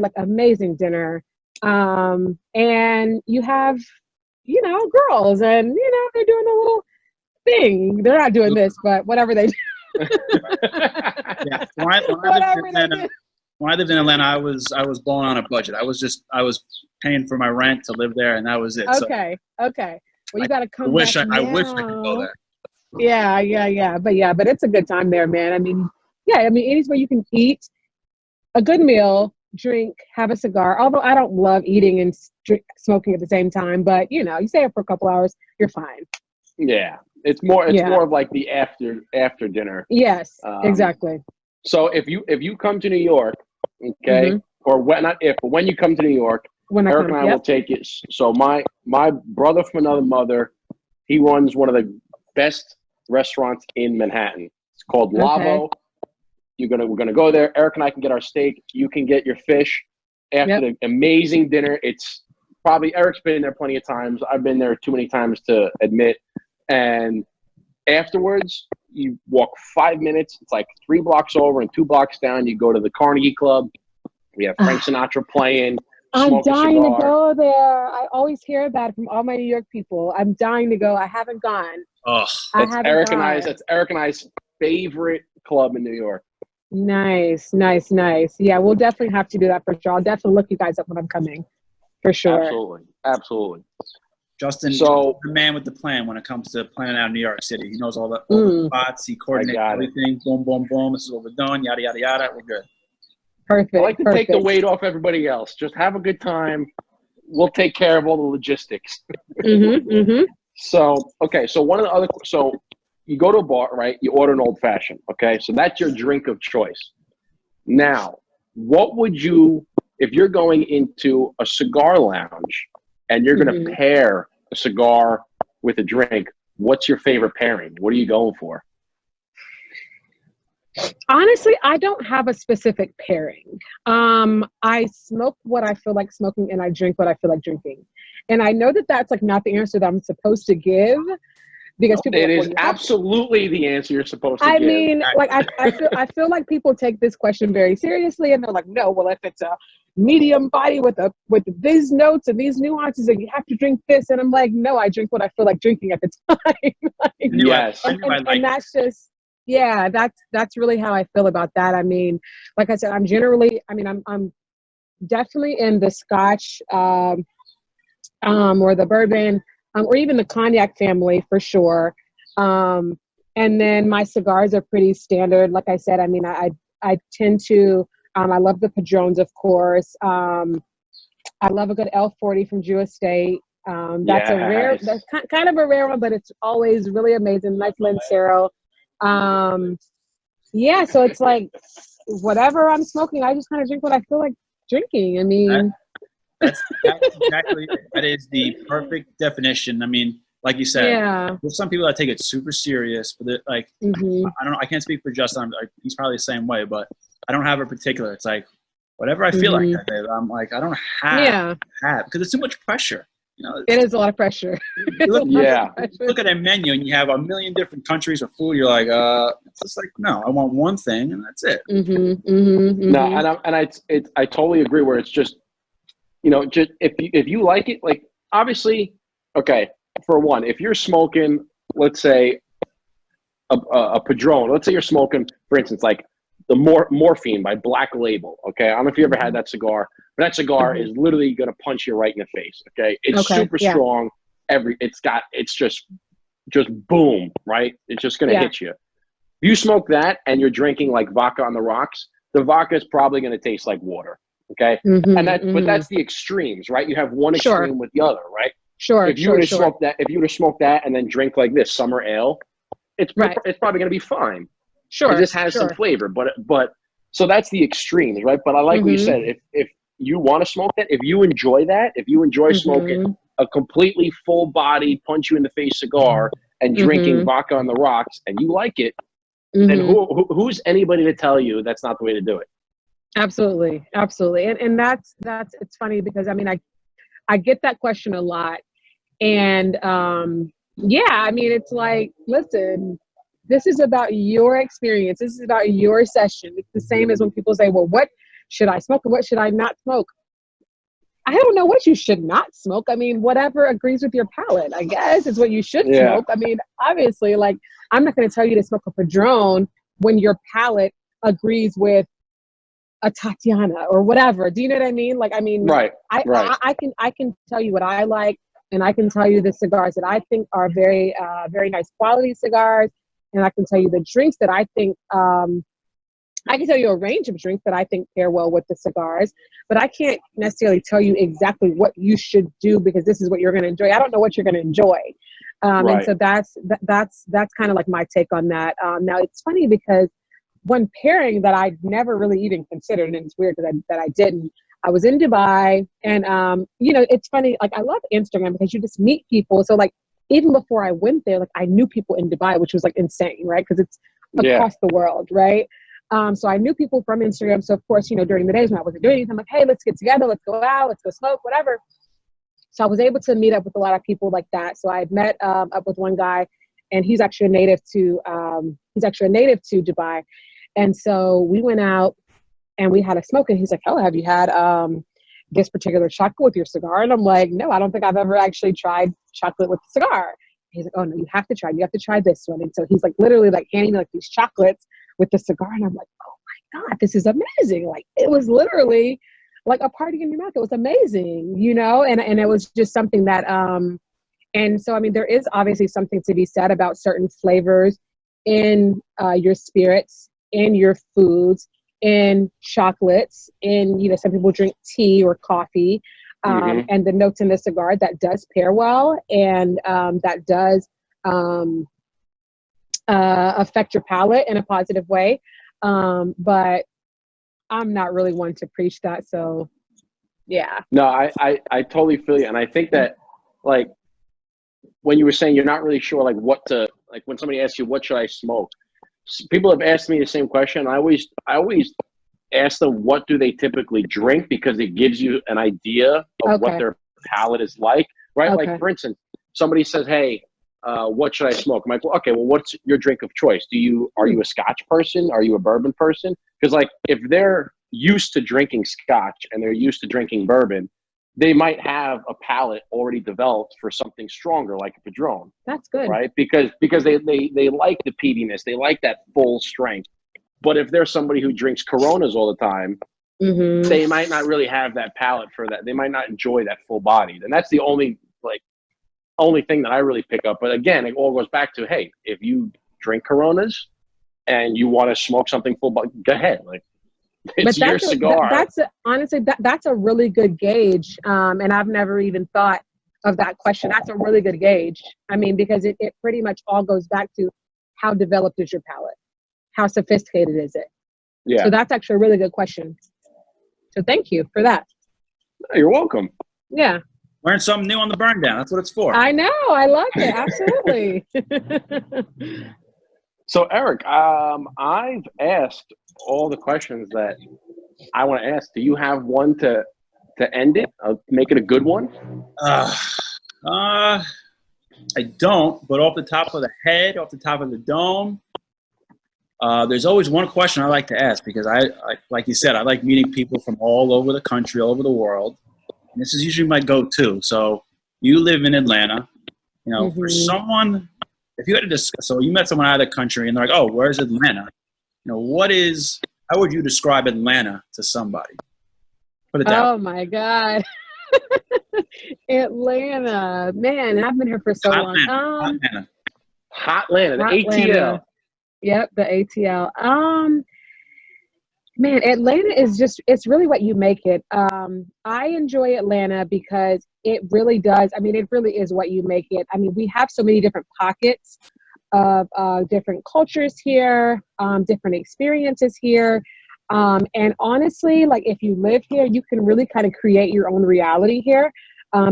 And you have, girls, and they're doing a little thing. They're not doing this, but whatever they do. Yeah. When I lived in Atlanta, I was blowing on a budget. I was paying for my rent to live there, and that was it. Okay. Well, you got to come. I wish I now. could go there. Yeah. But it's a good time there, man. I mean, anywhere you can eat a good meal, drink, have a cigar. Although I don't love eating and smoking at the same time, but you stay up for a couple hours, you're fine. Yeah, it's more of like the after dinner. Yes, exactly. So if you come to New York, okay, Mm-hmm. or when you come to New York, Eric and I will take it. So my brother from another mother, he runs one of the best restaurants in Manhattan. It's called Lavo. We're gonna go there. Eric and I can get our steak. You can get your fish. After the amazing dinner, it's probably Eric's been there plenty of times. I've been there too many times to admit. And afterwards, you walk 5 minutes. It's like 3 blocks over and 2 blocks down. You go to the Carnegie Club. We have Frank Sinatra playing. I'm dying to go there. I always hear about it from all my New York people. I'm dying to go. I haven't gone. Oh, that's Eric and I's favorite club in New York. Nice. Yeah, we'll definitely have to do that for sure. I'll definitely look you guys up when I'm coming, for sure. Absolutely. Justin, the man with the plan when it comes to planning out New York City. He knows all the spots. He coordinates everything. Boom, boom, boom. This is what we're doing. Yada, yada, yada. We're good. Perfect. I like to take the weight off everybody else. Just have a good time. We'll take care of all the logistics. So you go to a bar, right? You order an old fashioned. Okay, so that's your drink of choice. Now, what would you, if you're going into a cigar lounge and you're going to pair a cigar with a drink, what's your favorite pairing? What are you going for? Honestly, I don't have a specific pairing. I smoke what I feel like smoking, and I drink what I feel like drinking. And I know that that's not the answer that I'm supposed to give, because people. It is absolutely the answer you're supposed to give. I mean, I feel like people take this question very seriously, and they're like, no, well, if it's a medium body with these notes and these nuances, and you have to drink this, and I'm like, no, I drink what I feel like drinking at the time. Yes, and that's just. Yeah, that's really how I feel about that. I mean, like I said, I'm definitely in the Scotch or the bourbon or even the cognac family for sure. And then my cigars are pretty standard. Like I said, I mean, I tend to I love the Padrones, of course. I love a good L40 from Jew Estate. That's a rare, Yes. that's kind of a rare one, but it's always really amazing. Nice Lancero. Yeah, so it's like whatever I'm smoking, I just kind of drink what I feel like drinking. I mean, That's exactly, that is the perfect definition. I mean, like you said, yeah. there's some people that take it super serious, but like, Mm-hmm. I don't know, I can't speak for Justin. He's probably the same way, but I don't have a particular. It's like, whatever I feel like that day, I'm like, I don't have, because it's too much pressure. You know, It is a lot of pressure. Look at a menu and you have a million different countries of food. You're like, it's just like, no, I want one thing and that's it. No, and I totally agree. Where it's just, you know, just if you like it, like obviously, okay. For one, if you're smoking, let's say a Padron, let's say you're smoking, for instance, like the Morphine by Black Label. Okay, I don't know if you ever had that cigar, but that cigar is literally going to punch you right in the face. Okay, it's super strong. It's just boom, right? It's just going to hit you. If you smoke that and you're drinking like vodka on the rocks, the vodka is probably going to taste like water. Okay, and but that's the extremes, right? You have one extreme with the other, right? If you were to smoke that and then drink like this summer ale, it's probably going to be fine. Sure, this has some flavor, but so that's the extremes, right? But I like what you said. If you want to smoke that, if you enjoy that, if you enjoy smoking a completely full body, punch you in the face cigar and drinking vodka on the rocks, and you like it, then who's anybody to tell you that's not the way to do it? Absolutely, and that's it's funny because I mean I get that question a lot, and yeah, I mean it's like, listen, this is about your experience. This is about your session. It's the same as when people say, well, what should I smoke and what should I not smoke? I don't know what you should not smoke. I mean, whatever agrees with your palate, I guess, is what you should smoke. I mean, obviously, like, I'm not going to tell you to smoke a Padron when your palate agrees with a Tatiana or whatever. Do you know what I mean? Like, I mean, I can tell you what I like, and I can tell you the cigars that I think are very, very nice quality cigars. And I can tell you the drinks that I think, I can tell you a range of drinks that I think pair well with the cigars, but I can't necessarily tell you exactly what you should do because this is what you're going to enjoy. I don't know what you're going to enjoy. And so that's kind of like my take on that. Now it's funny because one pairing that I'd never really even considered, and it's weird that I didn't, I was in Dubai and, you know, it's funny. Like I love Instagram because you just meet people. So like, even before I went there, like I knew people in Dubai, which was like insane, right? Because it's across the world, right? So I knew people from Instagram. So of course, you know, during the days when I wasn't doing anything, I'm like, hey, let's get together, let's go out, let's go smoke, whatever. So I was able to meet up with a lot of people like that. So I met up with one guy, and he's actually a native to Dubai. And so we went out and we had a smoke, and he's like, oh, have you had this particular chocolate with your cigar? And I'm like, no, I don't think I've ever actually tried chocolate with the cigar. He's like, oh no, you have to try this one. And so he's like literally like handing me like these chocolates with the cigar, and I'm like, oh my God, this is amazing. Like it was literally like a party in your mouth. It was amazing, you know, and it was just something that and so I mean there is obviously something to be said about certain flavors in your spirits, in your foods, in chocolates, in, you know, some people drink tea or coffee, and the notes in the cigar that does pair well, and that does affect your palate in a positive way. But I'm not really one to preach that. So yeah. No, I totally feel you. And I think that like when you were saying you're not really sure like what to, like when somebody asks you, what should I smoke? People have asked me the same question. I always ask them, what do they typically drink? Because it gives you an idea of what their palate is like, right? Like for instance, somebody says, hey, what should I smoke? I'm like, well, okay, well, what's your drink of choice? Are you a Scotch person? Are you a bourbon person? Because like if they're used to drinking Scotch and they're used to drinking bourbon, they might have a palate already developed for something stronger, like a Padron. That's good, right? Because they like the peatiness, they like that full strength. But if there's somebody who drinks Coronas all the time, they might not really have that palate for that. They might not enjoy that full body, and that's the only thing that I really pick up. But again, it all goes back to, hey, if you drink Coronas and you want to smoke something full body, go ahead. Like It's your cigar. Honestly, that's a really good gauge. And I've never even thought of that question. That's a really good gauge. I mean, because it pretty much all goes back to how developed is your palate? How sophisticated is it? Yeah. So that's actually a really good question. So thank you for that. You're welcome. Yeah. Learn something new on the burn down. That's what it's for. I know. I love it. Absolutely. So, Eric, I've asked all the questions that I want to ask. Do you have one to end it? Make it a good one? I don't, but off the top of the head, off the top of the dome, there's always one question I like to ask because I like you said, I like meeting people from all over the country, all over the world. And this is usually my go-to. So you live in Atlanta, you know, for someone, if you had to discuss, so you met someone out of the country and they're like, oh, where's Atlanta? You know, how would you describe Atlanta to somebody? Put it down. Oh my God. Atlanta, man, I've been here for so long. Hotlanta, the ATL. Yep, the ATL. Man, Atlanta is it's really what you make it. I enjoy Atlanta because it really does. I mean, it really is what you make it. I mean, we have so many different pockets of different cultures here, different experiences here. And honestly, like if you live here, you can really kind of create your own reality here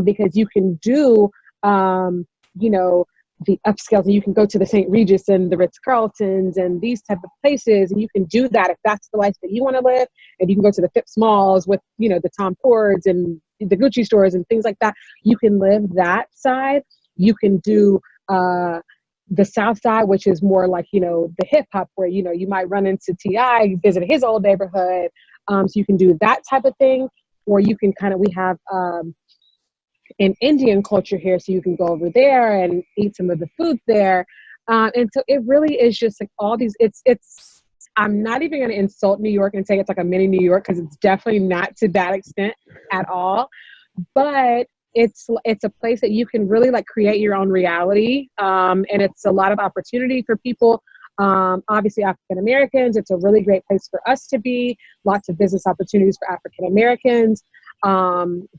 because you can do, you know, the upscales and you can go to the St. Regis and the Ritz-Carltons and these type of places. And you can do that if that's the life that you want to live. And you can go to the Phipps malls with, you know, the Tom Fords and the Gucci stores and things like that. You can live that side. You can do the South Side, which is more like, you know, the hip hop where, you know, you might run into T.I., visit his old neighborhood. So you can do that type of thing. Or you can we have an Indian culture here, so you can go over there and eat some of the food there. And so it really is just like all these, it's, I'm not even going to insult New York and say it's like a mini New York, because it's definitely not to that extent at all. But it's a place that you can really like create your own reality. And it's a lot of opportunity for people. Obviously African Americans, it's a really great place for us to be. Lots of business opportunities for African Americans.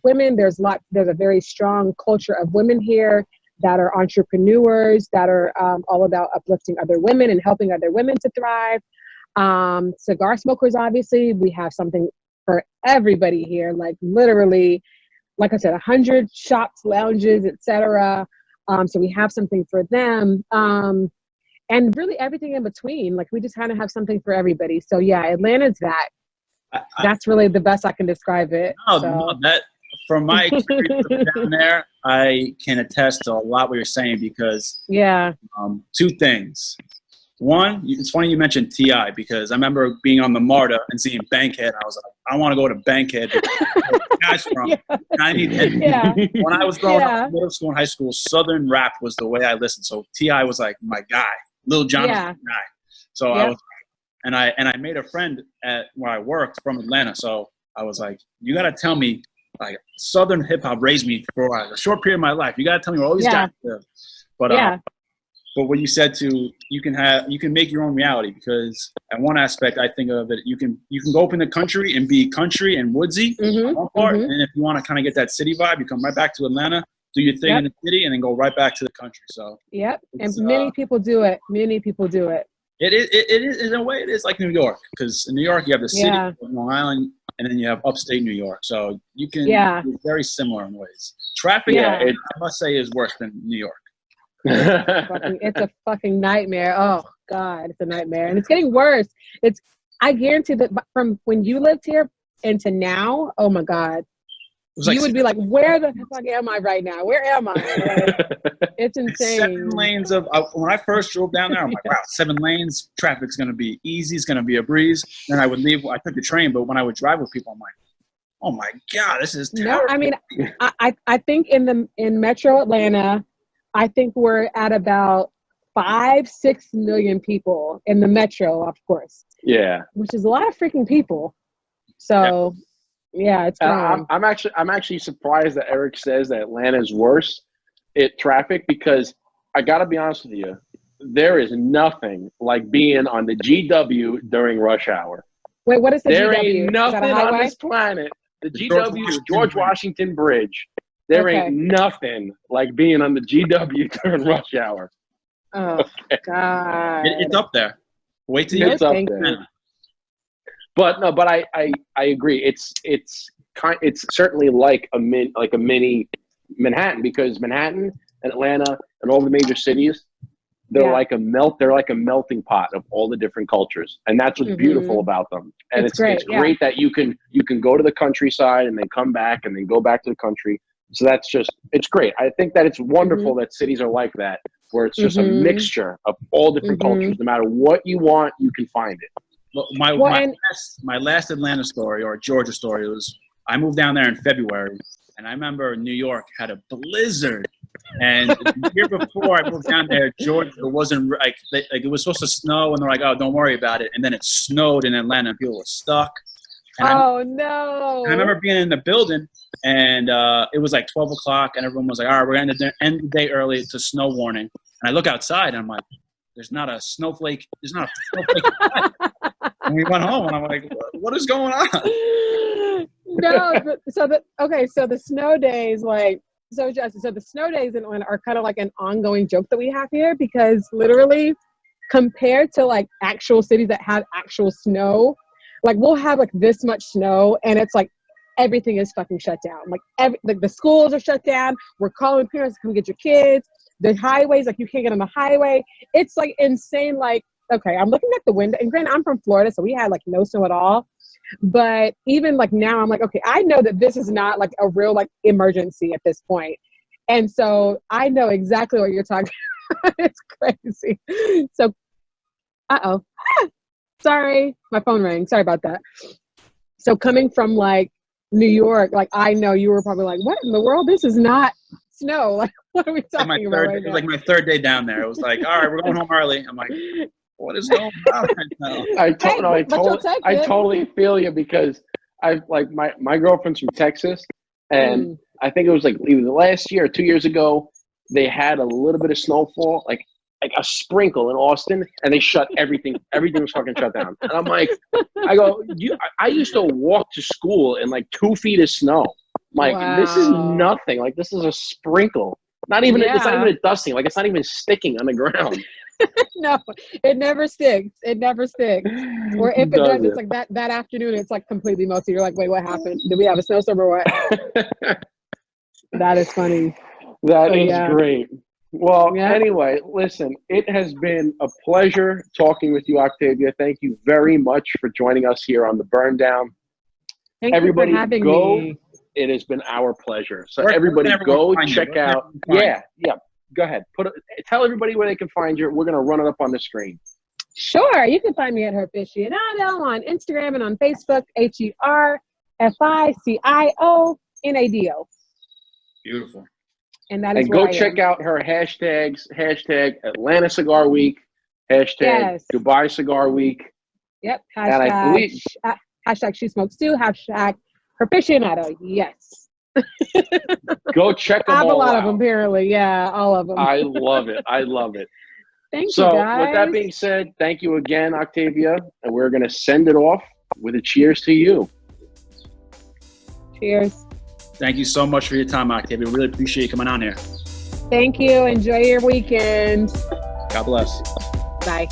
Women, there's a very strong culture of women here that are entrepreneurs, that are all about uplifting other women and helping other women to thrive. Cigar smokers, obviously, we have something for everybody here, like literally, like I said, 100 shops, lounges, etc. So we have something for them. And really everything in between, like we just kind of have something for everybody. So yeah, Atlanta's that. That's really the best I can describe it. No, that from my experience down there, I can attest to a lot what you're saying because two things. One, it's funny you mentioned T.I. because I remember being on the MARTA and seeing Bankhead. I was like, I want to go to Bankhead. Guys from. When I was growing up in middle school and high school, Southern rap was the way I listened. So T.I. was like my guy. Lil Jon was my guy. So I was. And I made a friend at where I worked from Atlanta. So I was like, you got to tell me, like, Southern hip hop raised me for a short period of my life. You got to tell me where all these guys live. But what you said you can make your own reality, because at one aspect I think of it, you can go up in the country and be country and woodsy on one part. And if you want to kind of get that city vibe, you come right back to Atlanta, do your thing in the city, and then go right back to the country. So and many people do it. Many people do it. It is in a way. It is like New York, because in New York you have the city, Long Island, and then you have upstate New York. So you can be very similar in ways. Traffic, I must say, is worse than New York. It's a fucking nightmare. Oh God, it's a nightmare, and it's getting worse. I guarantee that from when you lived here and to now, oh my God. You would be like, where the fuck am I right now? Where am I? Like, it's insane. 7 lanes of when I first drove down there, I'm like, wow, 7 lanes. Traffic's gonna be easy. It's gonna be a breeze. Then I would leave. I took the train, but when I would drive with people, I'm like, oh my God, this is terrible. No, I mean, I think in Metro Atlanta, I think we're at about 5-6 million people in the Metro, of course. Yeah, which is a lot of freaking people. So. Yeah, it's I'm actually surprised that Eric says that Atlanta is worse at traffic, because I gotta be honest with you, there is nothing like being on the GW during rush hour. Wait, what is the There GW? ain't Is that nothing a on highway? this planet. The George GW, Washington George Bridge. Washington Bridge. There Okay. ain't nothing like being on the GW during rush hour. Oh, God. It's up there. Wait till you It's up thank there. you. But no, but I agree. It's certainly like a mini Manhattan, because Manhattan and Atlanta and all the major cities, they're like a melting pot of all the different cultures, and that's what's beautiful about them. And it's great that you can go to the countryside and then come back and then go back to the country. So it's great. I think that it's wonderful that cities are like that, where it's just a mixture of all different cultures. No matter what you want, you can find it. Well, my last Atlanta story or Georgia story was I moved down there in February, and I remember New York had a blizzard. And the year before I moved down there, Georgia wasn't like it was supposed to snow, and they're like, "Oh, don't worry about it." And then it snowed in Atlanta, and people were stuck. And no! I remember being in the building, and it was like 12 o'clock, and everyone was like, "All right, we're going to end the day early. It's a snow warning." And I look outside, and I'm like, "There's not a snowflake. There's not a snowflake." And we went home, and I'm like, "What is going on?" No, so the snow days, like, so the snow days in Atlanta are kind of like an ongoing joke that we have here, because literally compared to like actual cities that have actual snow, like we'll have like this much snow and it's like everything is fucking shut down. Like the schools are shut down. We're calling parents to come get your kids. The highways, like you can't get on the highway. It's like insane. Like, okay, I'm looking at the window, and granted, I'm from Florida, so we had like no snow at all. But even like now, I'm like, okay, I know that this is not like a real like emergency at this point. And so I know exactly what you're talking about. It's crazy. So, sorry, my phone rang. Sorry about that. So coming from like New York, like I know you were probably like, what in the world? This is not snow. Like, what are we talking about right now? It was like my third day down there. It was like, all right, we're going home early. I'm like, what is going on right now? I totally feel you, because I like my girlfriend's from Texas, and I think it was like either last year or 2 years ago, they had a little bit of snowfall, like a sprinkle in Austin, and they shut everything. Everything was fucking shut down. And I'm like, I used to walk to school in like 2 feet of snow. Like, this is nothing. Like, this is a sprinkle. It's not even a dusting. Like, it's not even sticking on the ground. No, it never sticks. It never sticks. Or if it does, it's like that afternoon, it's like completely melted. You're like, wait, what happened? Did we have a snowstorm or what? That is funny. That is great. Well, anyway, listen, it has been a pleasure talking with you, Octavia. Thank you very much for joining us here on the Burn Down. Thank you for having me. It has been our pleasure. So everybody go check out. Yeah. Go ahead. Tell everybody where they can find you. We're going to run it up on the screen. Sure. You can find me at HERficionado on Instagram and on Facebook, HERficionado. Beautiful. And that is go check out her hashtags, hashtag Atlanta Cigar Week, hashtag Dubai Cigar Week. Yep. Hashtag She Smokes Too, hashtag HERficionado. Yes. Go check them all out. I have a lot of them, apparently. Yeah, all of them. I love it. Thank you, guys. So with that being said, thank you again, Octavia. And we're going to send it off with a cheers to you. Cheers. Thank you so much for your time, Octavia. Really appreciate you coming on here. Thank you. Enjoy your weekend. God bless. Bye.